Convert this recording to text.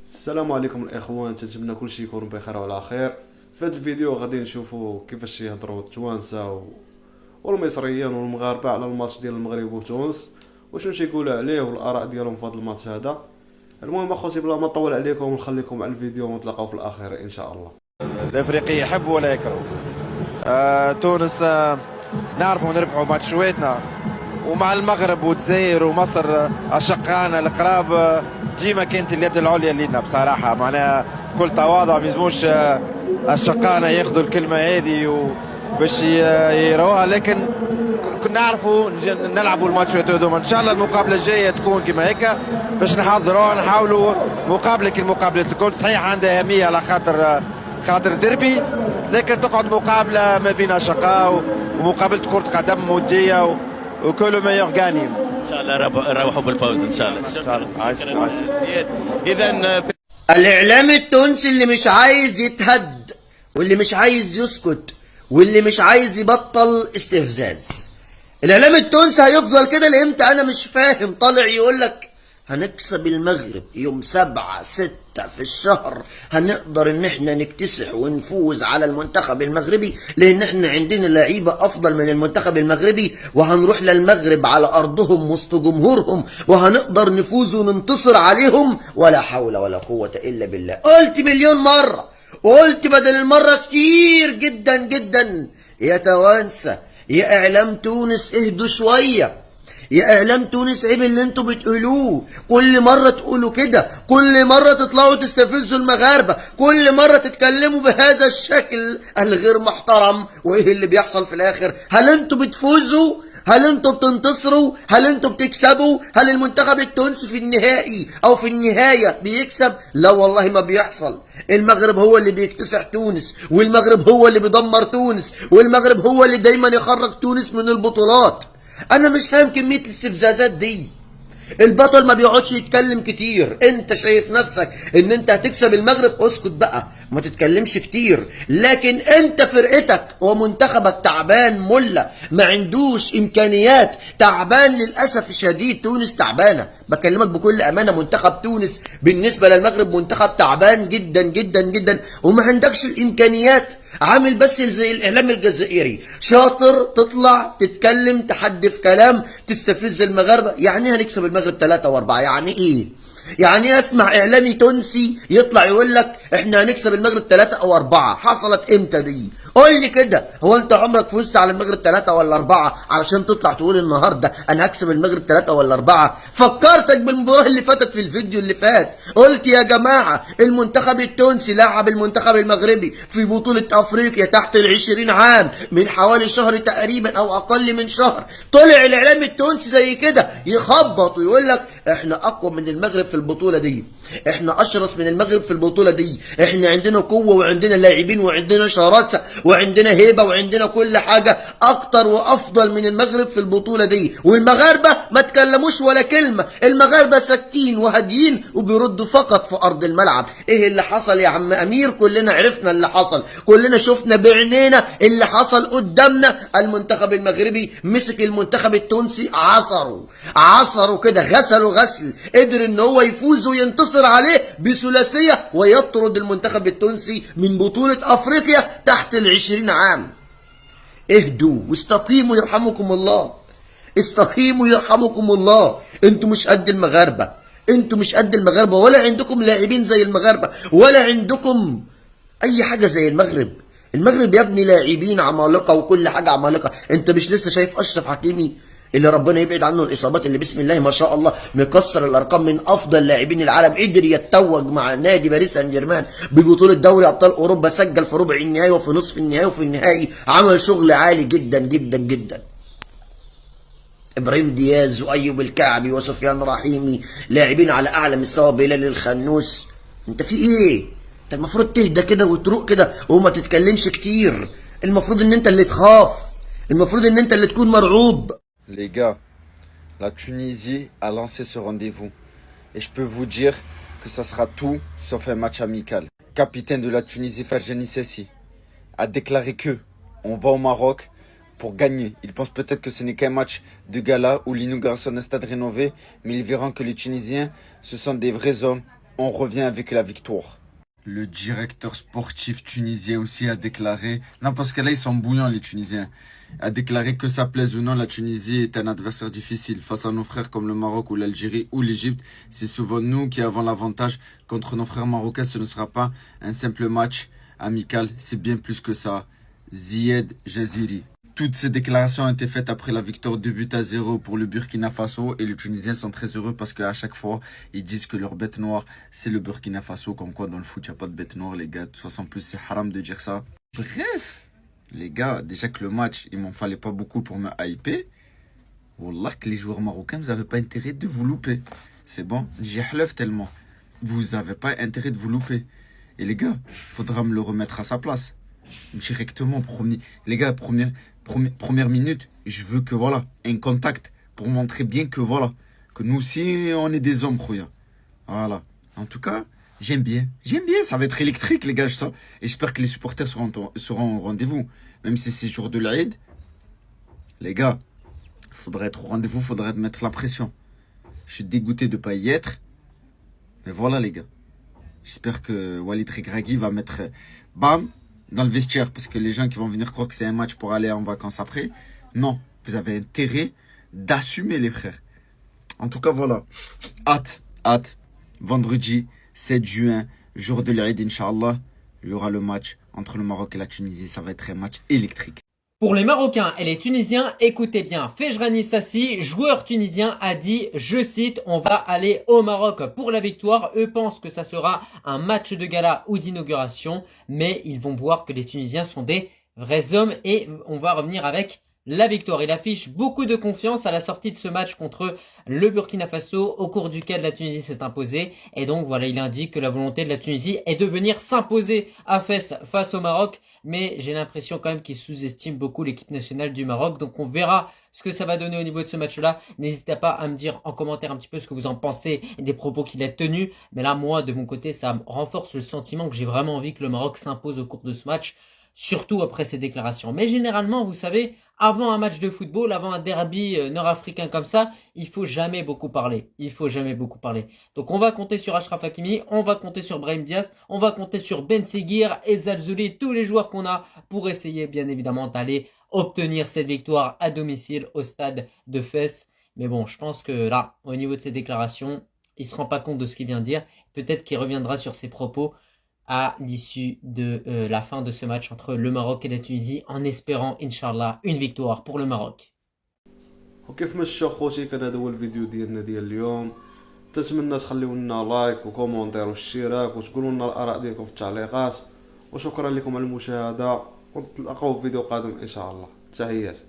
السلام عليكم الاخوان، تنتمنى كلشي يكون بخير وعلى خير. في هذا الفيديو غادي نشوفوا كيفاش يهضروا التوانسه والمصريين والمغاربه على الماتش ديال المغرب وتونس، وشنو تيقولوا عليه والاراء ديالهم في هذا الماتش هذا. المهم اخوتي بلا ما نطول عليكم ونخليكم على الفيديو ونتلاقاو في الاخير ان شاء الله. الافريقي يحبوا ولا يكرهوا. تونس نعرفوا نربحوا ماتشواتنا، ومع المغرب والجزائر ومصر اشقائنا القراب ديما كانت اليد العليا لينا بصراحه. معناها كل تواضع ما يلزموش اشقائنا ياخذوا الكلمه هذه باش يروها، لكن كنا نعرفوا نلعبوا الماتشات هذوما. ان شاء الله المقابله الجايه تكون كما هيك باش نحضروها، نحاولوا مقابله كالمقابلات الكل. صحيح عندها اهميه على خاطر دربي، لكن تقعد مقابله ما بين اشقاء ومقابله كره قدم وديه وكل ما يغاني. ان شاء الله نروحوا بالفوز ان شاء الله. شكرا زياد. اذا الاعلام التونسي اللي مش عايز يتهد، واللي مش عايز يسكت، واللي مش عايز يبطل استفزاز. الاعلام التونسي هيفضل كده لامتى؟ انا مش فاهم. طالع يقولك هنكسب المغرب يوم 7/6 في الشهر، هنقدر ان احنا نكتسح ونفوز على المنتخب المغربي لان احنا عندنا لعيبه افضل من المنتخب المغربي، وهنروح للمغرب على ارضهم وسط جمهورهم وهنقدر نفوز وننتصر عليهم. ولا حول ولا قوه الا بالله. قلت مليون مره، وقلت بدل المره كتير جدا جدا. يا توانسه، يا اعلام تونس اهدوا شويه. يا اعلام تونس عيب اللي انتوا بتقولوه. كل مره تقولوا كده، كل مره تطلعوا تستفزوا المغاربه، كل مره تتكلموا بهذا الشكل الغير محترم. وايه اللي بيحصل في الاخر؟ هل انتوا بتفوزوا؟ هل انتوا بتنتصروا؟ هل انتوا بتكسبوا؟ هل المنتخب التونسي في النهائي او في النهايه بيكسب؟ لا والله ما بيحصل. المغرب هو اللي بيكتسح تونس، والمغرب هو اللي بيدمر تونس، والمغرب هو اللي دايما يخرج تونس من البطولات. انا مش فاهم كمية الاستفزازات دي. البطل ما بيقعدش يتكلم كتير. انت شايف نفسك ان انت هتكسب المغرب، اسكت بقى ما تتكلمش كتير. لكن انت فرقتك ومنتخبك تعبان، مله ما عندوش امكانيات، تعبان للاسف الشديد. تونس تعبانه، بكلمك بكل امانه. منتخب تونس بالنسبه للمغرب منتخب تعبان جدا جدا جدا، وما عندكش الامكانيات. عامل بس زي الاعلام الجزائري، شاطر تطلع تتكلم تحدف كلام تستفز المغاربه. يعني ايه هنكسب المغرب 3 و4؟ يعني ايه؟ يعني اسمع اعلامي تونسي يطلع يقول لك احنا هنكسب المغرب 3 أو 4؟ حصلت امتى دي؟ قول لي كده، هو انت عمرك فزت على المغرب 3 ولا 4 علشان تطلع تقول النهارده انا هكسب المغرب 3 ولا 4؟ فكرتك بالمباراه اللي فاتت في الفيديو اللي فات، قلت يا جماعه المنتخب التونسي لعب المنتخب المغربي في بطوله افريقيا تحت ال20 عام من حوالي شهر تقريبا او اقل من شهر. طلع الاعلام التونسي زي كده يخبط ويقول لك احنا اقوى من المغرب في البطوله دي، احنا اشرس من المغرب في البطوله دي، احنا عندنا قوه وعندنا لاعبين وعندنا شراسه وعندنا هيبه وعندنا كل حاجه اكتر وافضل من المغرب في البطوله دي. والمغاربه ما تكلموش ولا كلمه، المغاربه ساكتين وهاديين وبيردوا فقط في ارض الملعب. ايه اللي حصل يا عم امير؟ كلنا عرفنا اللي حصل، كلنا شفنا بعينينا اللي حصل قدامنا. المنتخب المغربي مسك المنتخب التونسي عصروا كده، غسل، قدر ان هو يفوز وينتصر عليه بثلاثيه ويطرد المنتخب التونسي من بطوله افريقيا تحت ال20 عام. اهدوا واستقيموا يرحمكم الله، استقيموا يرحمكم الله. انتوا مش قد المغاربه، انتوا مش قد المغاربه، ولا عندكم لاعبين زي المغاربه، ولا عندكم اي حاجه زي المغرب. المغرب يا ابني لاعبين عمالقه وكل حاجه عمالقه. انت مش لسه شايف اشرف حكيمي اللي ربنا يبعد عنه الاصابات، اللي بسم الله ما شاء الله مكسر الارقام، من افضل لاعبين العالم، قدر يتوج مع نادي باريس سان جيرمان ببطوله دوري ابطال اوروبا، سجل في ربع النهائي وفي نصف النهائي وفي النهائي، عمل شغل عالي جدا جدا جدا. ابراهيم دياز وايوب الكعبي وسفيان رحيمي لاعبين على اعلى مستوى، بلال الخنوس. انت في ايه؟ انت المفروض تهدى كده وتروق كده وما تتكلمش كتير. المفروض ان انت اللي تخاف، المفروض ان انت اللي تكون مرعوب. Les gars, la Tunisie a lancé ce rendez-vous et je peux vous dire que ça sera tout sauf un match amical. Capitaine de la Tunisie, Ferjani Sessi, a déclaré que on va au Maroc pour gagner. Il pense peut-être que ce n'est qu'un match de gala ou l'inauguration d'un stade rénové, mais ils verront que les Tunisiens, ce sont des vrais hommes on revient avec la victoire. Le directeur sportif tunisien aussi a déclaré, non parce que là ils sont bouillants les Tunisiens, a déclaré que ça plaise ou non, la Tunisie est un adversaire difficile face à nos frères comme le Maroc ou l'Algérie ou l'Égypte. C'est souvent nous qui avons l'avantage contre nos frères marocains. Ce ne sera pas un simple match amical, c'est bien plus que ça. Zied Jaziri. Toutes ces déclarations ont été faites après la victoire 2-0 pour le Burkina Faso et les Tunisiens sont très heureux parce qu'à chaque fois, ils disent que leur bête noire, c'est le Burkina Faso. Comme quoi, dans le foot, il n'y a pas de bête noire, les gars. De toute façon, en plus, c'est haram de dire ça. Bref, les gars, déjà que le match, il m'en fallait pas beaucoup pour me hyper. Wallah, que les joueurs marocains, vous n'avez pas intérêt de vous louper. C'est bon, j'ai hleuf tellement. Vous n'avez pas intérêt de vous louper. Et les gars, il faudra me le remettre à sa place. Directement, les gars, première minute, je veux que voilà, un contact pour montrer bien que voilà, que nous aussi on est des hommes, khoya. Voilà. En tout cas, j'aime bien, ça va être électrique, les gars, ça. Et j'espère que les supporters seront au rendez-vous. Même si c'est jour de l'Aïd, les gars, il faudrait être au rendez-vous, il faudrait mettre la pression. Je suis dégoûté de ne pas y être. Mais voilà, les gars. J'espère que Walid Regragui va mettre bam dans le vestiaire, parce que les gens qui vont venir croire que c'est un match pour aller en vacances après, non, vous avez intérêt d'assumer, les frères. En tout cas, voilà, hâte, vendredi 7 juin, jour de l'Aïd, Inch'Allah, il y aura le match entre le Maroc et la Tunisie, ça va être un match électrique. Pour les Marocains et les Tunisiens, écoutez bien, Fejrani Sassi, joueur tunisien, a dit, je cite, on va aller au Maroc pour la victoire. Eux pensent que ça sera un match de gala ou d'inauguration, mais ils vont voir que les Tunisiens sont des vrais hommes et on va revenir avec la victoire. Il affiche beaucoup de confiance à la sortie de ce match contre le Burkina Faso, au cours duquel la Tunisie s'est imposée. Et donc voilà, il indique que la volonté de la Tunisie est de venir s'imposer à Fès face au Maroc. Mais j'ai l'impression quand même qu'il sous-estime beaucoup l'équipe nationale du Maroc. Donc on verra ce que ça va donner au niveau de ce match-là. N'hésitez pas à me dire en commentaire un petit peu ce que vous en pensez des propos qu'il a tenus. Mais là, moi, de mon côté, ça renforce le sentiment que j'ai vraiment envie que le Maroc s'impose au cours de ce match. Surtout après ces déclarations. Mais généralement, vous savez, avant un match de football, avant un derby nord-africain comme ça, il faut jamais beaucoup parler. Donc on va compter sur Achraf Hakimi, on va compter sur Brahim Diaz, on va compter sur Ben Seguir et Zalzouli, tous les joueurs qu'on a pour essayer bien évidemment d'aller obtenir cette victoire à domicile au stade de Fès. Mais bon, je pense que là, au niveau de ses déclarations, il se rend pas compte de ce qu'il vient de dire. Peut-être qu'il reviendra sur ses propos à l'issue de la fin de ce match entre le Maroc et la Tunisie, en espérant, Inch'Allah, une victoire pour le Maroc. وكيف ما شفتوا خوتي كان هذا هو الفيديو ديالنا ديال اليوم. تتمنى تخليو لنا لايك وكومونتير واشتراك وتقولوا لنا الاراء ديالكم في التعليقات. وشكرا لكم على المشاهده ونتلاقاو في فيديو قادم ان شاء الله. تحياتي.